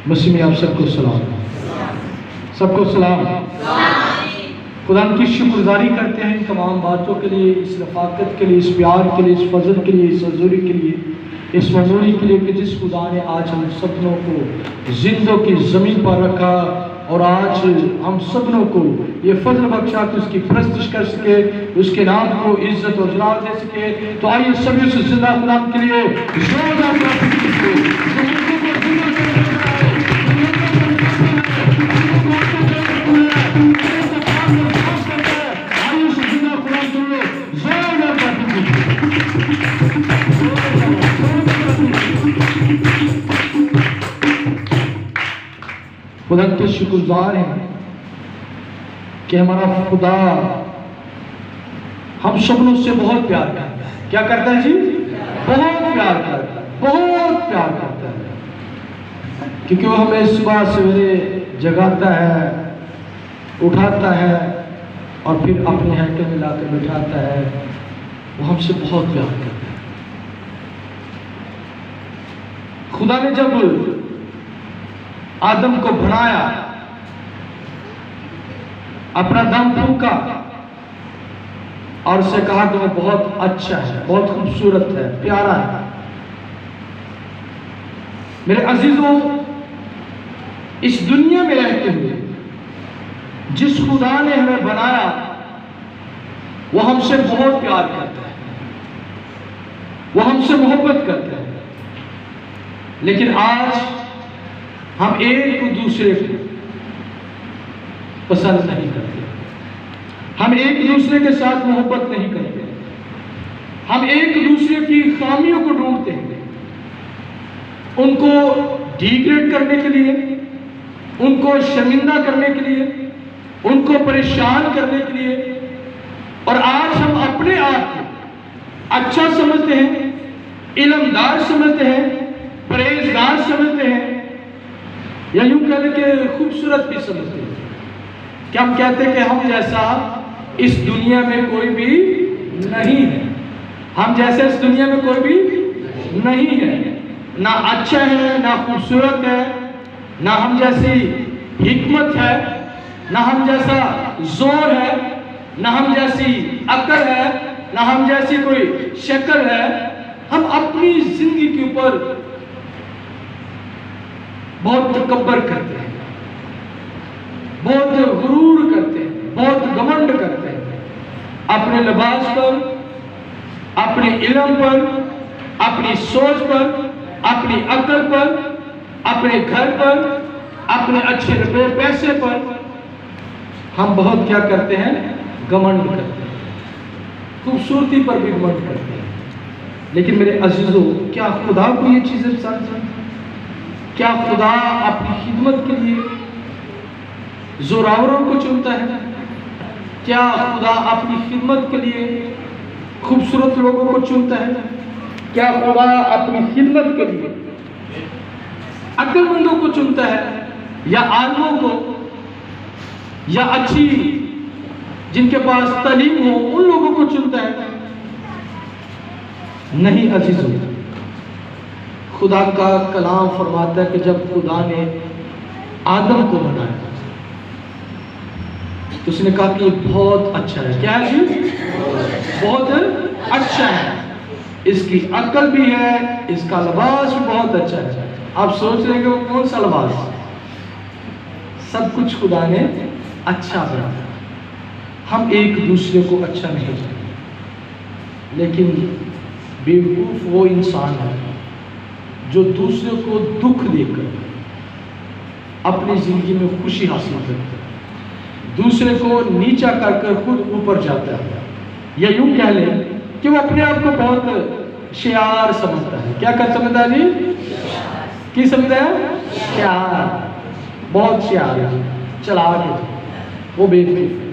मसीह में आप सबको सलाम, सबको सलाम। खुदा की शुक्रगुजारी करते हैं इन तमाम बातों के लिए, इस रफ़ाकत के लिए, इस प्यार के लिए, इस फजल के लिए, इस हजूरी के लिए, इस ममूरी के लिए कि जिस खुदा ने आज हम सबनों को जिंदों की ज़मीन पर रखा और आज हम सबनों को ये फजल बख्शा कि उसकी परस्तिश कर सके, उसके नाम को इज्जत और जलाल दे सके। तो आइए सभी उस जिंदा खुदा के लिए जोरदार खुदा के शुक्रगुजार हैं कि हमारा खुदा हम सबनों से बहुत प्यार करता है। क्या करता है जी? बहुत प्यार करता है, बहुत प्यार करता है, क्योंकि वो हमें सुबह सवेरे जगाता है, उठाता है और फिर अपने हैके में लाकर बिठाता है। वो हमसे बहुत प्यार करता है। खुदा ने जब आदम को बनाया, अपना दम फूंका और उसे कहा कि वो बहुत अच्छा है, बहुत खूबसूरत है, प्यारा है। मेरे अजीजों, इस दुनिया में रहते हुए जिस खुदा ने हमें बनाया वो हमसे बहुत प्यार करता है, वो हमसे मोहब्बत करता है। लेकिन आज हम एक दूसरे को पसंद नहीं करते, हम एक दूसरे के साथ मोहब्बत नहीं करते, हम एक दूसरे की खामियों को ढूंढते हैं, उनको डिग्रेड करने के लिए, उनको शर्मिंदा करने के लिए, उनको परेशान करने के लिए। और आज हम अपने आप को अच्छा समझते हैं, इल्मदार समझते हैं, परहेजगार समझते हैं, या यूं कहने के खूबसूरत भी समझते हैं। क्या हम कहते हैं कि हम जैसा इस दुनिया में कोई भी नहीं है, हम जैसे इस दुनिया में कोई भी नहीं है, ना अच्छा है, ना खूबसूरत है, ना हम जैसी हिकमत है, ना हम जैसा जोर है, ना हम जैसी अकल है, ना हम जैसी कोई शक्ल है। हम अपनी जिंदगी के ऊपर बहुत तकब्बर करते हैं, बहुत गुरूर करते हैं, बहुत घमंड करते हैं अपने लिबास पर, अपने इल्म पर, अपनी सोच पर, अपनी अकल पर, अपने घर पर, अपने अच्छे रुपए पैसे पर। हम बहुत क्या करते हैं? घमंड करते हैं, खूबसूरती पर भी घमंड करते हैं। लेकिन मेरे अजीजों, क्या खुदा को ये चीजें पसंद हैं? क्या खुदा अपनी खिदमत के लिए जोरावरों को चुनता है? क्या खुदा अपनी खिदमत के लिए खूबसूरत लोगों को चुनता है? क्या खुदा अपनी खिदमत के लिए अक्लमंदों को चुनता है, या आलिमों को, या अच्छी जिनके पास तालीम हो उन लोगों को चुनता है? नहीं अजीजों, खुदा का कलाम फरमाता है कि जब खुदा ने आदम को बनाया तो उसने कहा कि ये बहुत अच्छा है। क्या है जी? बहुत अच्छा है, इसकी अकल भी है, इसका लिबास भी बहुत अच्छा है। आप सोच रहे हैं कि वो कौन सा लिबास? सब कुछ खुदा ने अच्छा बनाया। हम एक दूसरे को अच्छा नहीं जानते, लेकिन बेवकूफ वो इंसान है जो दूसरे को दुख देकर अपनी जिंदगी में खुशी हासिल करता है, दूसरे को नीचा कर खुद ऊपर जाता है। या यूं कह ले कि वो अपने आप को बहुत शियार समझता है। क्या कर समझता है जी? की समझता है? शियार, बहुत शियार है, चालाक है, वो बेवकूफ है।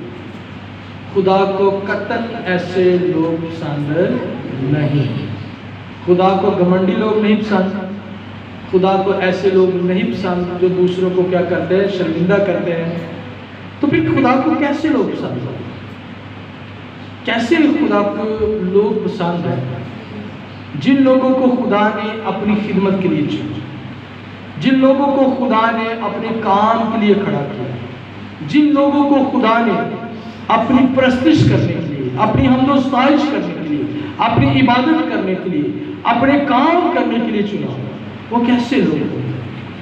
खुदा को कतन ऐसे लोग पसंद नहीं, खुदा को घमंडी लोग नहीं पसंद, खुदा को ऐसे लोग नहीं पसंद जो दूसरों को क्या करते हैं? शर्मिंदा करते हैं। तो फिर खुदा को कैसे लोग पसंद हैं? कैसे खुदा को लोग पसंद हैं? जिन लोगों को खुदा ने अपनी खिदमत के लिए चुना, जिन लोगों को खुदा ने अपने काम के लिए खड़ा किया, जिन लोगों को खुदा ने अपनी परस्तिश करने के लिए, अपनी हमदोस्ताइश करने के लिए, अपनी इबादत करने के लिए, अपने काम करने के लिए चुना, वो कैसे लोग होंगे?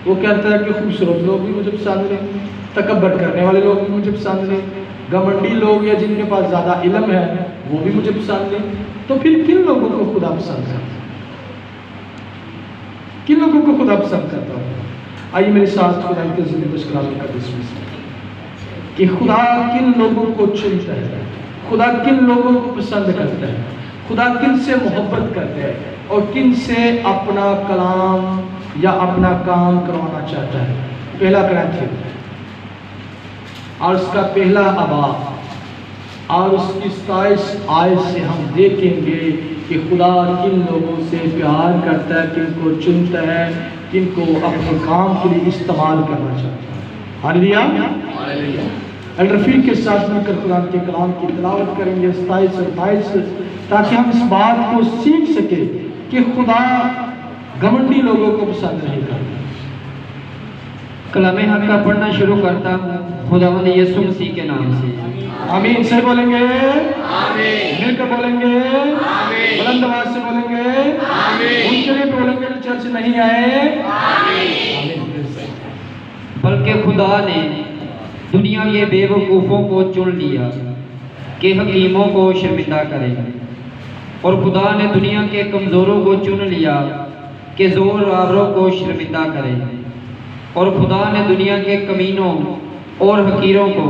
वो कहता है कि खूबसूरत लोग भी मुझे पसंद नहीं, तकब्बर करने वाले लोग भी मुझे पसंद नहीं, घमंडी लोग या जिनके पास ज़्यादा इल्म है वो भी मुझे पसंद नहीं। तो फिर किन लोगों को खुदा पसंद करता है? किन लोगों को खुदा पसंद करता है? आइए मेरे साथ खुदा के ज़िंदगी का विश्वास कि खुदा किन लोगों को चुनता है, खुदा किन लोगों को पसंद करता है, खुदा किन से मोहब्बत करता है और किन से अपना कलाम या अपना काम करवाना चाहता है। पहला कुरिन्थियों और उसका पहला अबाब और उसकी 27 आयत से हम देखेंगे कि खुदा किन लोगों से प्यार करता है, किनको चुनता है, किनको अपने काम के लिए इस्तेमाल करना चाहता है। Hallelujah, hallelujah. अल-रफ़ीक के साथ मिलकर कुरान के कलाम की तिलावत करेंगे 27 और 28, ताकि हम इस बात को सीख सके कि खुदा घमंडी लोगों को पसंद नहीं करता। कलाम हक का पढ़ना शुरू करता हूँ खुदावंद यीशु मसीह के नाम से। आमीन से बोलेंगे, आमीन। मिलकर बोलेंगे, आमीन। बुलंद आवाज से बोलेंगे, आमीन। उनके लिए बोलेंगे जो चर्च नहीं आए, आमीन। बल्कि खुदा ने दुनिया के बेवकूफ़ों को चुन लिया कि हकीमों को शर्मिंदा करे, और खुदा ने दुनिया के कमज़ोरों को चुन लिया कि ज़ोर-आवरों को शर्मिंदा करे, और खुदा ने दुनिया के कमीनों और हकीरों को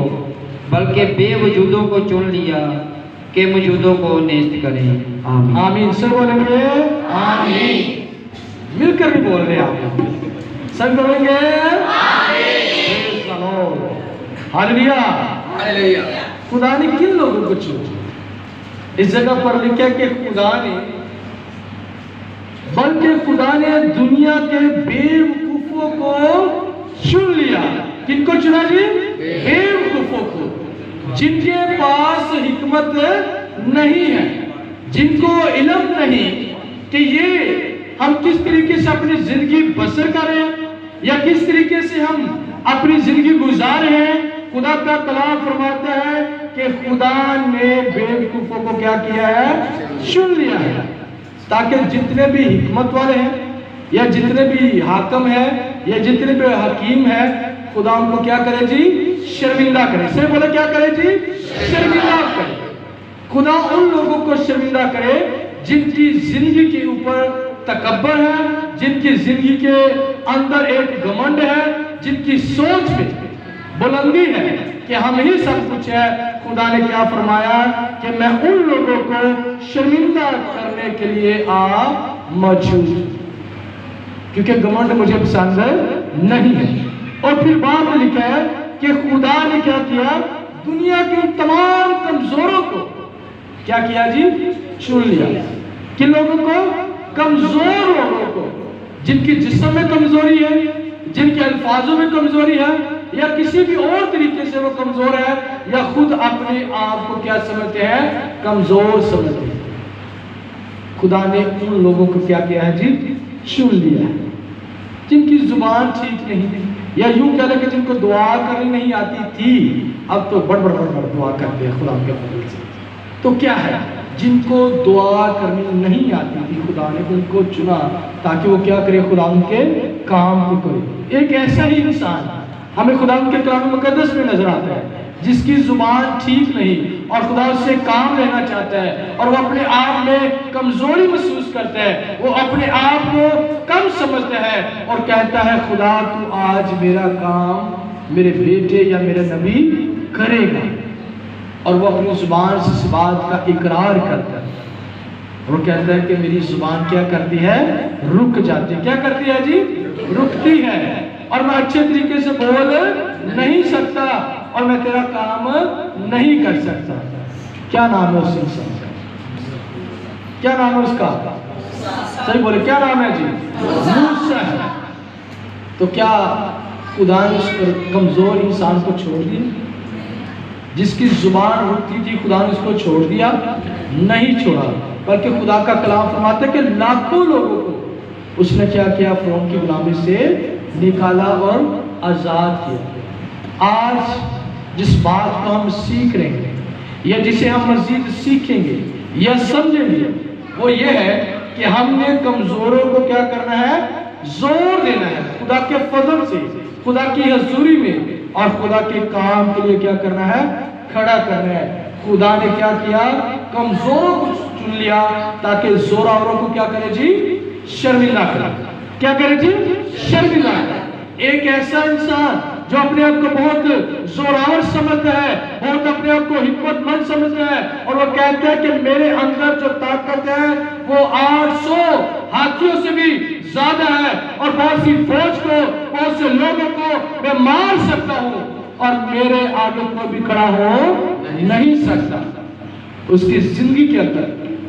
बल्कि बेवजूदों को चुन लिया कि मौजूदों को नेस्त करे। आमीन, आमीन से बोलेंगे, आमीन। मिलकर भी बोल रहे हैं आप, सब बोलेंगे, आमीन। Hallelujah, hallelujah. खुदा ने किन लोगों को चुना? इस जगह पर लिखा है कि खुदा ने, बल्कि खुदा ने दुनिया के बेवकूफों को चुन लिया। किनको चुना जी? बेवकूफों को, जिनके पास हिकमत नहीं है, जिनको इल्म नहीं कि ये हम किस तरीके से अपनी जिंदगी बसर करें या किस तरीके से हम अपनी जिंदगी गुजारे हैं। खुदा का कलाम फरमाता है कि खुदा ने बेवकूफों को क्या किया है? चुन लिया है, ताकि जितने भी हिकमत वाले हैं या जितने भी हाकम हैं या जितने भी हकीम हैं, खुदा उनको क्या करे जी? शर्मिंदा करे। से बोले क्या करे जी? शर्मिंदा करे। खुदा उन लोगों को शर्मिंदा करे जिनकी जिंदगी के ऊपर तकब्बर है, जिनकी जिंदगी के अंदर एक घमंड है, जिनकी सोच में बुलंदी है कि हम ही सब कुछ है। खुदा ने क्या फरमाया कि मैं उन लोगों को शर्मिंदा करने के लिए मौजूद, क्योंकि घमंड मुझे पसंद नहीं है। और फिर बाद में लिखा है कि खुदा ने क्या किया? दुनिया के तमाम कमजोरों को क्या किया जी? चुन लिया। किन लोगों को? कमजोर लोगों को, जिनकी जिस्म में कमजोरी है, जिनके अल्फाजों में कमजोरी है, या किसी भी और तरीके से वो कमजोर है, या खुद अपने आप को क्या समझते हैं? कमजोर समझते हैं। खुदा ने उन लोगों को क्या किया है जी? चुन लिया, जिनकी जुबान ठीक नहीं थी, या यूं कह लें कि जिनको दुआ करनी नहीं आती थी, अब तो बड़ दुआ करते हैं खुदा के फजल से। तो क्या है? जिनको दुआ करनी नहीं आती थी, खुदा ने उनको चुना ताकि वो क्या करे? खुदा उनके काम को करे। एक ऐसा ही इंसान हमें खुदा के कलाम मुकद्दस में नजर आता है जिसकी जुबान ठीक नहीं और खुदा उससे काम लेना चाहता है, और वो अपने आप में कमजोरी महसूस करता है, वो अपने आप को कम समझता है और कहता है खुदा तू आज मेरा काम मेरे बेटे या मेरे नबी करेगा, और वो अपनी जुबान से इस बात का इकरार करता है। वो कहता है कि मेरी जुबान क्या करती है? रुक जाती है। क्या करती है जी? रुकती है, और मैं अच्छे तरीके से बोल नहीं सकता और मैं तेरा काम नहीं कर सकता। क्या नाम है उस इंसान का? क्या नाम है उसका? सही बोले, क्या नाम है जी? मूसा है। तो क्या खुदा ने उस कमजोर इंसान को छोड़ दिया? जिसकी जुबान रुकती थी, खुदा ने उसको छोड़ दिया? नहीं छोड़ा, बल्कि खुदा का कलाम फरमाता है कि लाखों लोगों को उसने क्या किया? फ़िरौन की गुलामी से निकाला और आजाद किया। आज जिस बात को हम सीख रहे हैं या जिसे हम मजीद सीखेंगे या समझेंगे वो ये है कि हमने कमजोरों को क्या करना है, जोर देना है खुदा के फजल से, खुदा की हजूरी में, और खुदा के काम के लिए क्या करना है, खड़ा करना है। खुदा ने क्या किया, कमजोरों को चुन लिया ताकि जोरावरों को क्या करे जी, शर्मिंदा करे। क्या करे जी, शर्मिंदा करे। एक ऐसा इंसान जो अपने आप को बहुत जोरावर समझता है, बहुत अपने आप को हिम्मतमंद समझता है, और वो कहता है कि मेरे अंदर जो ताकत है वो 800 हाथियों से भी ज्यादा है, और बहुत सी फौज को, बहुत से लोगों को मैं मार सकता हूँ, और मेरे आगे कोई भी खड़ा हो नहीं सकता। उसकी जिंदगी के अंदर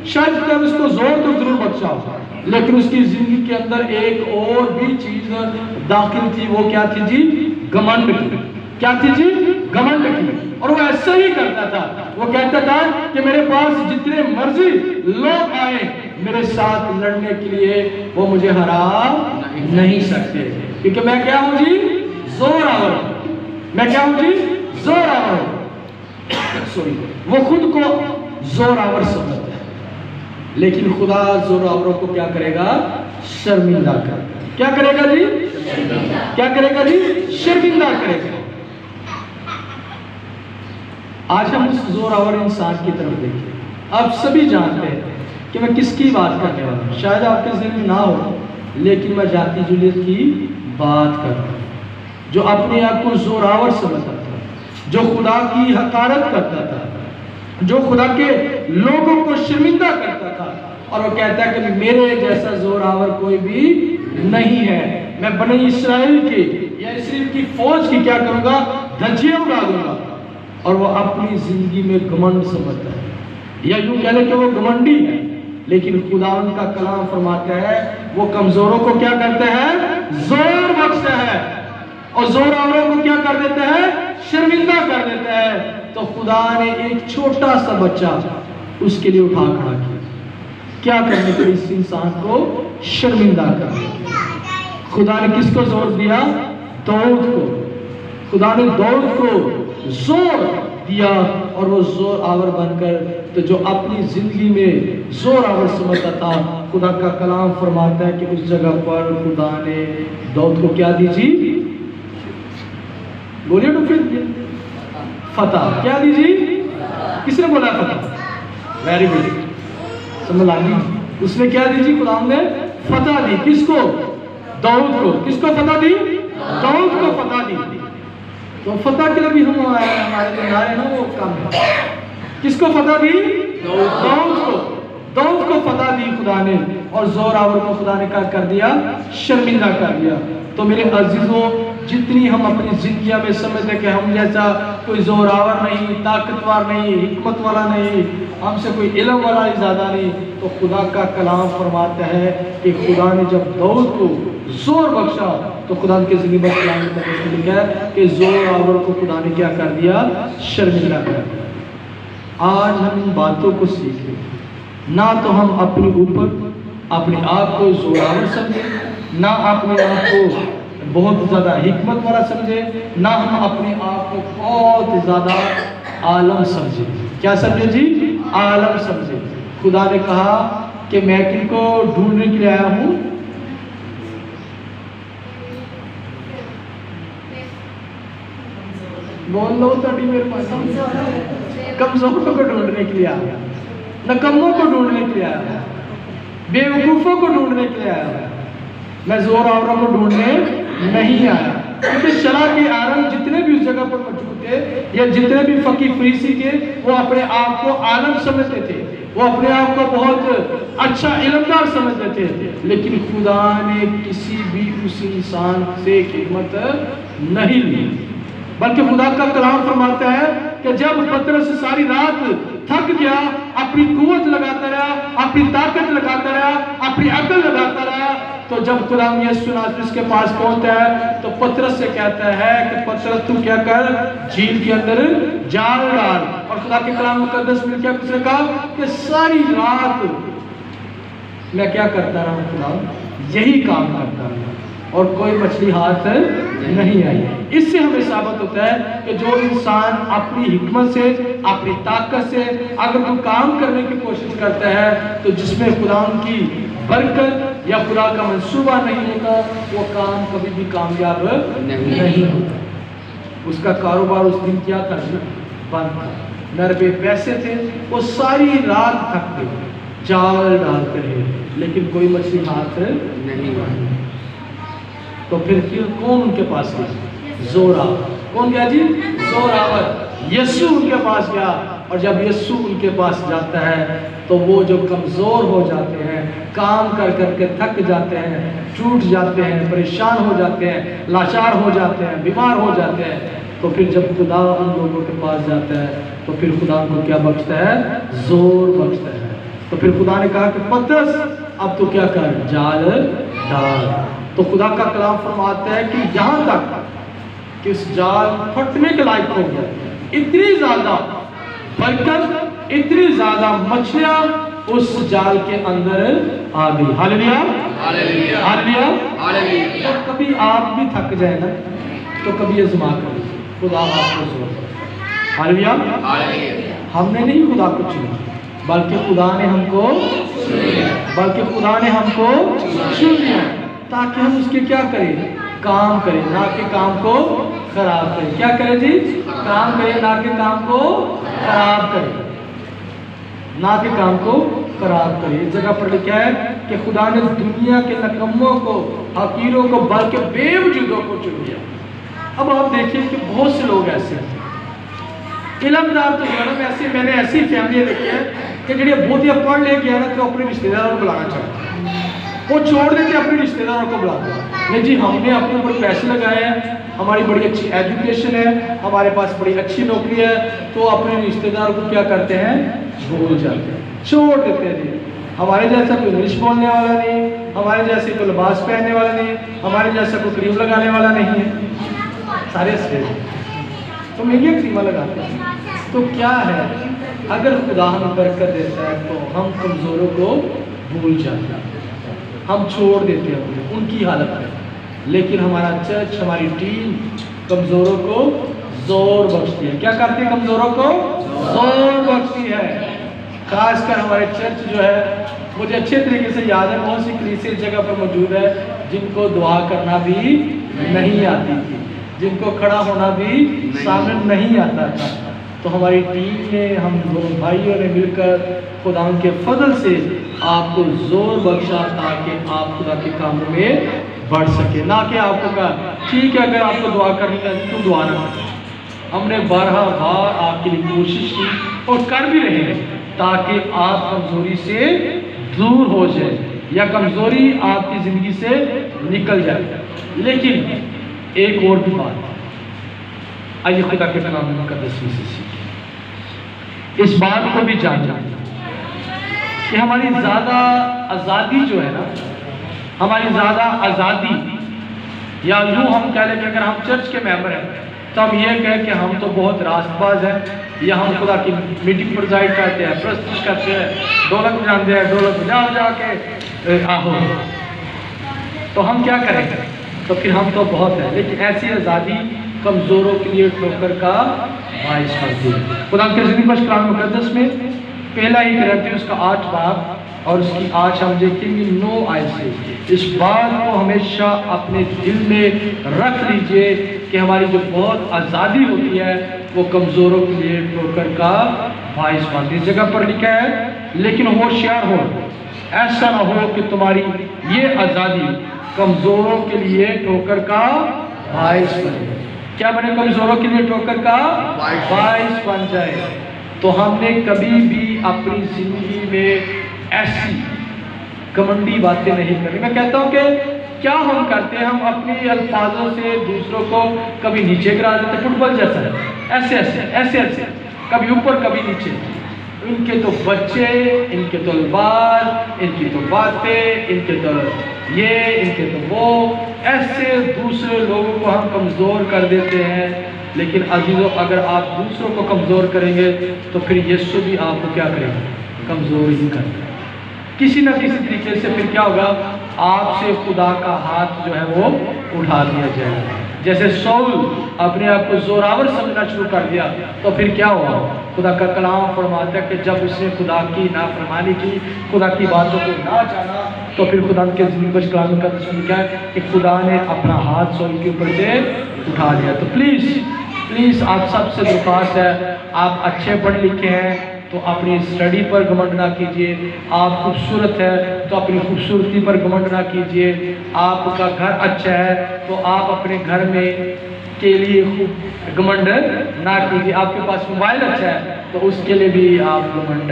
शायद तब उसको जोर तो जरूर बख्शा होगा, लेकिन उसकी जिंदगी के अंदर एक और भी चीज दाखिल थी। वो क्या थी जी, घमंड की। क्या थी जी, घमंड की। और वो ऐसा ही करता था। वो कहता था कि मेरे पास जितने मर्जी लोग आए मेरे साथ लड़ने के लिए, वो मुझे हरा नहीं सकते, क्योंकि मैं क्या हूं जी, जोरावर। मैं क्या हूं जी, जोरावर। सॉरी, वो खुद को जोरावर समझता है, लेकिन खुदा जोरावरों को क्या करेगा, शर्मिंदा कर। क्या करेगा जी, क्या करेगा जी, शर्मिंदा करेगा। आज हम उस जोरावर इंसान की तरफ देखिए। आप सभी जानते हैं कि मैं किसकी बात करने वाला हूं, शायद आपके ज़हन में ना हो, लेकिन मैं जाति जूलियत की बात कर रहा हूं, जो अपने आप को जोरावर समझता था, जो खुदा की हकारत करता था, जो खुदा के लोगों को शर्मिंदा करता था, और वो कहता है कि मेरे जैसा जोरावर कोई भी नहीं है। मैं बने इस्राएल की या इस्राएल की फौज की क्या करूंगा, धज्जियां उड़ा दूंगा। और वो अपनी जिंदगी में घमंड समझता है, या यूं कह ले कि वो घमंडी है। लेकिन खुदा उनका कलाम फरमाता है वो कमजोरों को क्या करता है, जोर बख्शता है, और जोरावरों को क्या कर देता है, शर्मिंदा कर देता है। तो खुदा ने एक छोटा सा बच्चा उसके लिए उठा खड़ा किया। क्या करने के लिए, इस इंसान को शर्मिंदा कर। खुदा ने किसको जोर दिया, दाऊद को। खुदा ने दाऊद को जोर दिया, और वो जोर आवर बनकर, तो जो अपनी जिंदगी में जोर आवर समझता था, खुदा का कलाम फरमाता है कि उस जगह पर खुदा ने दाऊद को क्या दीजिए, बोलिए तो फिर, फतह। क्या दीजिए, किसने बोला फतह, वेरी गुड, समझ आ गई। उसने क्या दीजिए, खुदा ने फतह दी। किसको, दाऊद को। किसको फतह दी, दाऊद को फतह दी। तो फतह के लिए भी हम हमारे जो नारे ना वो कम है। किसको फतह दी, दाऊद को। दाऊद को फतह दी खुदा ने, और जोरावर को खुदा ने क्या कर दिया, शर्मिंदा कर दिया। तो मेरे अजीजों, जितनी हम अपनी जिंदगी में समझते कि हम जैसा कोई जोरावर नहीं, ताकतवर नहीं, हिकमत वाला नहीं, हमसे कोई इल्म वाला ही ज्यादा नहीं, तो खुदा का कलाम फरमाता है कि खुदा ने जब दाऊद को जोर बख्शा, तो खुदा के जिंदगी में कलाम में लिखा है कि जोरावर को खुदा ने क्या कर दिया, शर्मिंदा कर दिया। आज हम इन बातों को सीखें, ना तो हम अपने ऊपर अपने आप को जोरावर समझे, ना अपने आप को बहुत ज़्यादा हिकमत वाला समझे, ना हम अपने आप को बहुत ज़्यादा आलम समझे। क्या समझे जी, आलम समझे। खुदा ने कहा कि मैं किनको ढूंढने के लिए आया हूँ, बोल लो तभी मेरे पास, कमजोरों को ढूंढने के लिए आया, नकम्मों को ढूंढने के लिए आया, बेवकूफों को ढूंढने के लिए आया। मैं जोर आवरों को ढूंढने नहीं आया, क्योंकि शरा के आरम जितने भी उस जगह पर मौजूद थे, या जितने भी फकीर फरीसी थे, वो अपने आप को आलम समझते थे, वो अपने आप को बहुत अच्छा इल्मदार समझते थे। लेकिन खुदा ने किसी भी उस इंसान से हिम्मत नहीं ली, बल्कि खुदा का कलाम फरमाता है कि जब पतरस सारी रात थक गया, अपनी कुव्वत लगाता रहा, अपनी ताकत लगाता रहा, अपनी अकल लगाता रहा, तो जब खुदा यीशु नासरी के पास पहुंचता है, तो पतरस से कहता है कि पतरस तू क्या कर, झील के अंदर जाल डाल। और खुदा के कलाम मुकद्दस में क्या उसने कहा कि सारी रात मैं क्या करता रहा, खुदा यही काम करता रहा। और कोई मछली हाथ नहीं आई। इससे हमें साबित होता है कि जो इंसान अपनी हिकमत से, अपनी ताकत से अगर वो काम करने की कोशिश करता है तो जिसमें खुदा की बरकत या खुदा का मंसूबा नहीं होता, वो काम कभी भी कामयाब नहीं होता। उसका कारोबार उस दिन क्या था? बंद था। 90 पैसे थे, वो सारी रात थक गए, जाल डालते रहे, लेकिन कोई मछली हाथ नहीं आई। तो फिर कौन उनके पास गया? जोरावर। कौन गया जी? जोरावर। यीशु उनके पास गया, और जब यीशु उनके पास जाता है तो वो जो कमज़ोर हो जाते हैं, काम कर करके थक जाते हैं, टूट जाते हैं, परेशान हो जाते हैं, लाचार हो जाते हैं, बीमार हो जाते हैं, तो फिर जब खुदा उन लोगों के पास जाता है तो फिर खुदा उनको क्या बख्शता है? जोर बख्शता है। तो फिर खुदा ने कहा कि पतरस अब तो क्या कर, जाल डाल। तो खुदा का कलाम फरमाता है कि यहाँ तक कि उस जाल फटने के लायक हो गया। इतनी ज्यादा बरकत, इतनी ज्यादा मछलियां उस जाल के अंदर आ गई। Hallelujah, hallelujah, hallelujah, hallelujah. तो कभी आप भी थक जाए ना, तो कभी आज़मा करें, खुदा आपको जोर दे। Hallelujah, hallelujah. हमने नहीं खुदा को चुना, बल्कि खुदा ने हमको चुन लिया, ताकि हम उसके क्या करें? काम करें, ना कि काम को खराब करें। क्या करें जी? काम करें, ना कि काम को खराब करें, ना कि काम को खराब करें। इस जगह पर लिखा है कि खुदा ने दुनिया के नकम्मों को, हकीरों को, बल्कि बेवजूदों को चुन लिया। अब आप देखिए कि बहुत से लोग ऐसे हैं, इलमदार तो मैडम ऐसे, मैंने ऐसी फैमिली देखी है कि जो बहुत ही पढ़ ले गया ना, तो अपने रिश्तेदारों को बुलाना चाहते हैं, वो छोड़ देते अपने रिश्तेदारों को बुलाते हैं। नहीं जी, हमने अपने ऊपर पैसे लगाए हैं, हमारी बड़ी अच्छी एजुकेशन है, हमारे पास बड़ी अच्छी नौकरी है, तो अपने रिश्तेदारों को क्या करते हैं? भूल जाते हैं, छोड़ देते हैं जी। हमारे जैसा कोई इंग्लिश बोलने वाला नहीं, हमारे जैसे कोई लिबास पहनने वाला नहीं, हमारे जैसा कोई क्रीम लगाने वाला नहीं है, सारे तो महंगे क्रीमा लगाते हैं। तो क्या है, अगर खुदा हमें बरकत देता है तो हम कमज़ोरों को भूल जाते हैं, हम छोड़ देते हैं उनकी हालत में। लेकिन हमारा चर्च, हमारी टीम कमज़ोरों को जोर बख्शती है। क्या करती है? कमज़ोरों को जोर बख्शती है। खासकर हमारे चर्च जो है, मुझे अच्छे तरीके से याद है, बहुत सी कलीसिया इस जगह पर मौजूद है जिनको दुआ करना भी नहीं आती थी, जिनको खड़ा होना भी सामने नहीं आता था। तो हमारी टीम ने, हम दोनों भाइयों ने मिलकर खुदा के फजल से आपको जोर बख्शा, ताकि आप खुदा के कामों में बढ़ सके। ना कि आपको कहा ठीक है, अगर आपको दुआ करनी है तो दुआ ना करें। हमने बारहा बार आपके लिए कोशिश की और कर भी रहे हैं, ताकि आप कमज़ोरी से दूर हो जाए या कमज़ोरी आपकी ज़िंदगी से निकल जाए। लेकिन एक और भी बात, आइए खुदा के कलाम मुकद्दस में से सीखें, इस बात को भी जानना कि हमारी ज़्यादा आज़ादी जो है ना, हमारी ज़्यादा आज़ादी, या यूँ हम कह लें कि अगर हम चर्च के मेंबर हैं तो हम ये कहें कि हम तो बहुत रास्तबाज हैं, या हम खुदा की मीटिंग प्रोजाइड करते हैं, प्रस्तुत करते हैं, ढोलक बजाते हैं, ढोलक बजा के आहो, तो हम क्या करेंगे? तो फिर हम तो बहुत है। लेकिन ऐसी आज़ादी कमज़ोरों के लिए ठोकर का बाइस बनती है। खुदा के ज़िंदगी बख्श कलाम मुकद्दस में पहला ही कुरिन्थियों का 8 बाब और उसकी आज हम देखेंगे 9 आयत से। इस बात को हमेशा अपने दिल में रख लीजिए कि हमारी जो बहुत आज़ादी होती है वो कमज़ोरों के लिए ठोकर का बाइस बनती है। इस जगह पर लिखा है, लेकिन होशियार हो, ऐसा ना हो कि तुम्हारी ये आज़ादी कमज़ोरों के लिए ठोकर का बाइस बने। क्या बने? कमज़ोरों के लिए ठोकर का बाइस बन जाए। तो हमने कभी भी अपनी ज़िंदगी में ऐसी घमंडी बातें नहीं करनी। मैं कहता हूँ कि क्या हम करते हैं, हम अपने अल्फाजों से दूसरों को कभी नीचे गिरा देते, फुटबॉल जैसा है, ऐसे ऐसे ऐसे ऐसे, कभी ऊपर कभी नीचे। इनके तो बच्चे, इनके तो अल्फाज, इनकी तो बातें, इनके तो ये, इनके तो वो, ऐसे दूसरे लोगों को हम कमज़ोर कर देते हैं। लेकिन अजीजों, अगर आप दूसरों को कमज़ोर करेंगे तो फिर यीशु भी आपको क्या करेगा? कमज़ोर ही करेगा। किसी न किसी तरीके से फिर क्या होगा? आपसे खुदा का हाथ जो है वो उठा दिया जाएगा। जैसे सौल अपने आप को जोरावर समझना शुरू कर दिया तो फिर क्या हुआ? खुदा का कलाम फरमाता है कि जब उसने खुदा की नाफरमानी की, खुदा की बातों को ना जाना, तो फिर खुदा के ज़िंदगी कलाम का सुन क्या है कि खुदा ने अपना हाथ सौल के ऊपर से उठा दिया। तो प्लीज़ आप सबसे दरख्वास्त है, आप अच्छे पढ़े लिखे हैं तो अपनी स्टडी पर घमंड ना कीजिए, आप खूबसूरत है तो अपनी खूबसूरती पर घमंड ना कीजिए, आपका घर अच्छा है तो आप अपने घर में के लिए खूब घमंड ना कीजिए, आपके पास मोबाइल अच्छा है तो उसके लिए भी आप घमंड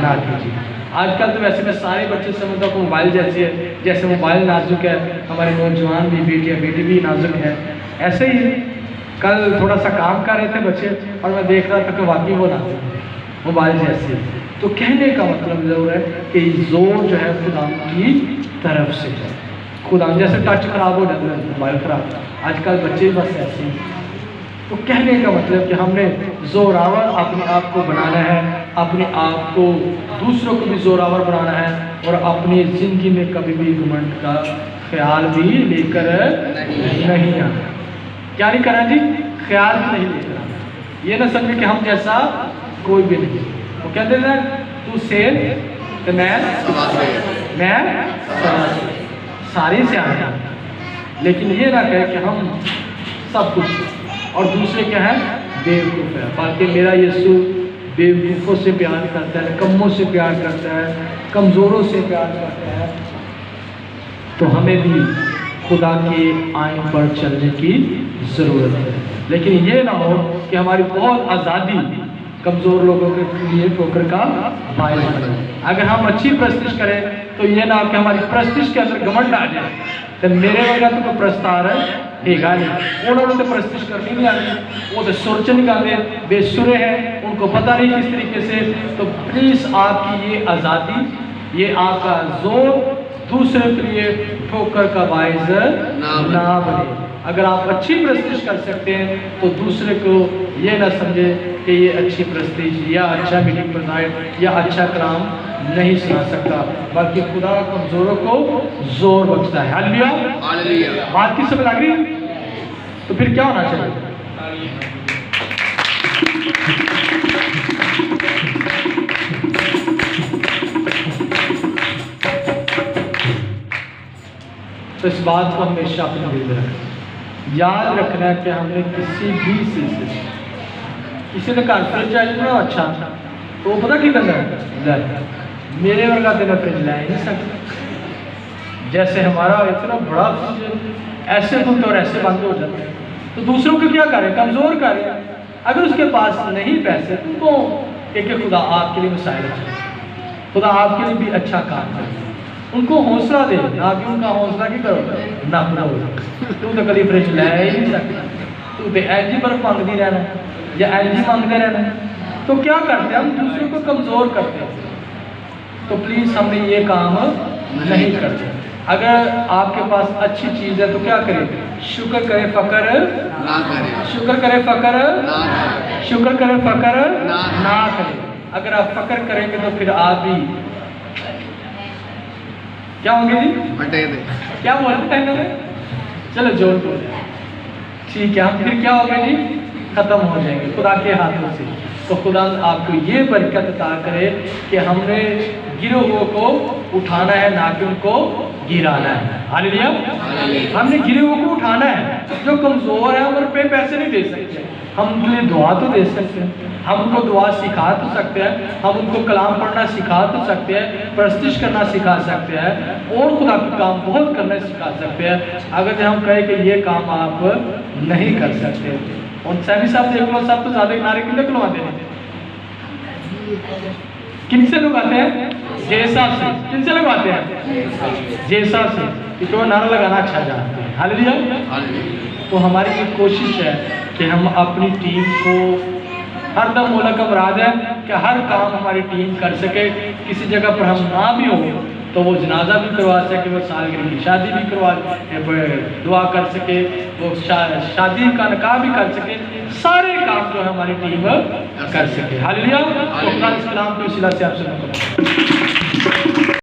ना कीजिए। आजकल तो वैसे में सारे बच्चे समझता हूँ मोबाइल जैसे है, जैसे मोबाइल नाजुक है, हमारे नौजवान भी बेटी भी नाजुक है। ऐसे ही कल थोड़ा सा काम कर रहे थे बच्चे और मैं देख रहा था कि वाकई वो नाजुक है, मोबाइल जैसे। तो कहने का मतलब जरूर है कि जोर जो है खुदा की तरफ से है। खुदा जैसे टच खराब हो जाता है, मोबाइल खराब, आजकल बच्चे बस ऐसे ही। तो कहने का मतलब कि हमने जोरावर अपने आप को बनाना है, अपने आप को दूसरों को भी जोरावर बनाना है और अपनी ज़िंदगी में कभी भी घमंड का ख्याल भी लेकर नहीं आना। क्या नहीं करना जी? ख्याल नहीं लेकर आना। ये ना समझे कि हम जैसा कोई भी नहीं। वो कहते हैं तू शेर तो मैं सारे से आया, लेकिन ये ना कहे कि हम सब कुछ और दूसरे क्या है बेवकूफ़ है। बाकी मेरा यीशु बेवकूफ़ों से प्यार करता है, कम्मों से प्यार करता है, कमज़ोरों से प्यार करता है। तो हमें भी खुदा के आइन पर चलने की ज़रूरत है, लेकिन ये ना हो कि हमारी बहुत आज़ादी कमज़ोर लोगों के लिए ठोकर का बायस बने। अगर हम अच्छी प्रस्तिश करें तो ये ना कि हमारी प्रस्तिश के अंदर घमंड आ जाए तो मेरे वगैरह तो कोई प्रस्तार है नहीं, उन्होंने तो प्रस्तिश करनी नहीं आती, वो तो सुर च नहीं गाते, बेसुरे हैं, उनको पता नहीं किस तरीके से। तो प्लीज़ आपकी ये आज़ादी, ये आपका जोर दूसरे के लिए ठोकर का बायस ना बने। अगर आप अच्छी प्रस्तिश कर सकते हैं तो दूसरे को ये ना समझे कि ये अच्छी प्रस्तिश या अच्छा मीटिंग प्रेज़ाइड या अच्छा कलाम नहीं सुना सकता, बल्कि खुदा कमज़ोरों को जोर बख्शता है। हालेलुया। बात की समझ आ गई? तो फिर क्या होना चाहिए? तो इस बात को हमेशा अपने दिल में रखना, याद रखना है कि हमने किसी भी चीज़ से, किसी ने कहा फ्रिज चाहिए ना अच्छा, तो वो पता क्या करना है, मेरे वर्गा दिन फ्रिज ला ही नहीं सकता। जैसे हमारा इतना बड़ा फ्रिज ऐसे खुलते और ऐसे बंद हो जाते हैं, तो दूसरों को क्या करें? कमज़ोर करें। अगर उसके पास नहीं पैसे तो एक खुदा आपके लिए मसाइल अच्छा, खुदा आपके लिए भी अच्छा काम करे, उनको हौसला दे, ना कि उनका हौसला की करो ना पूरा हो। तू तो कभी फ्रिज लै ही नहीं सकता, तू तो एल जी बर्फ मांगती रहना या एल जी मांगते रहना। तो क्या करते हैं हम? दूसरों को कमज़ोर करते हैं। तो प्लीज़ हमने ये काम नहीं करते। अगर आपके पास अच्छी चीज़ है तो क्या करें? शुक्र करें, फ़क्र ना करें। शुक्र करें, फ़क्र ना करें। शुक्र करें, फ़क्र ना करें। अगर आप फ़क्र करेंगे तो फिर आप भी क्या होंगे जी? क्या बोलते हैं? चलो जोर तो ठीक है, हम फिर क्या होगा जी? ख़त्म हो जाएंगे खुदा के हाथों से। तो खुदा आपको ये बरकत अता करे कि हमने गिरे हुए को उठाना है, ना कि उनको गिराना है। हालेलुया। हमने गिरे हुए को उठाना है। जो कमज़ोर है हम उन पे पैसे नहीं दे सकते, हम उनके लिए दुआ तो दे सकते हैं, हम उनको दुआ सिखा तो सकते हैं, हम उनको कलाम पढ़ना सिखा तो सकते हैं, प्रस्तिश करना सिखा सकते हैं, और खुदा के काम बहुत करना सिखा सकते हैं। अगर हम कहें कि ये काम आप नहीं कर सकते, और सैनी साहब देख लो, सब तो ज़्यादा नारे कितने खुलवाते हैं? किनसे लगाते हैं? जैसा से। किनसे लगाते हैं? जैसा से, क्योंकि वो नारा लगाना अच्छा जानते हैं। हालेलुया। तो हमारी ये कोशिश है कि हम अपनी टीम को हर दम मोला का मुराद है कि हर काम हमारी टीम कर सके। किसी जगह पर हम ना भी हो तो वो जनाजा भी करवा सके, वो सालगिरह की शादी भी करवा, दुआ कर सके, वो शादी का निकाह भी कर सके, सारे काम जो है हमारी टीम कर सके। हालेलुया। तो अपना इस्लाम के वसीला से आपसे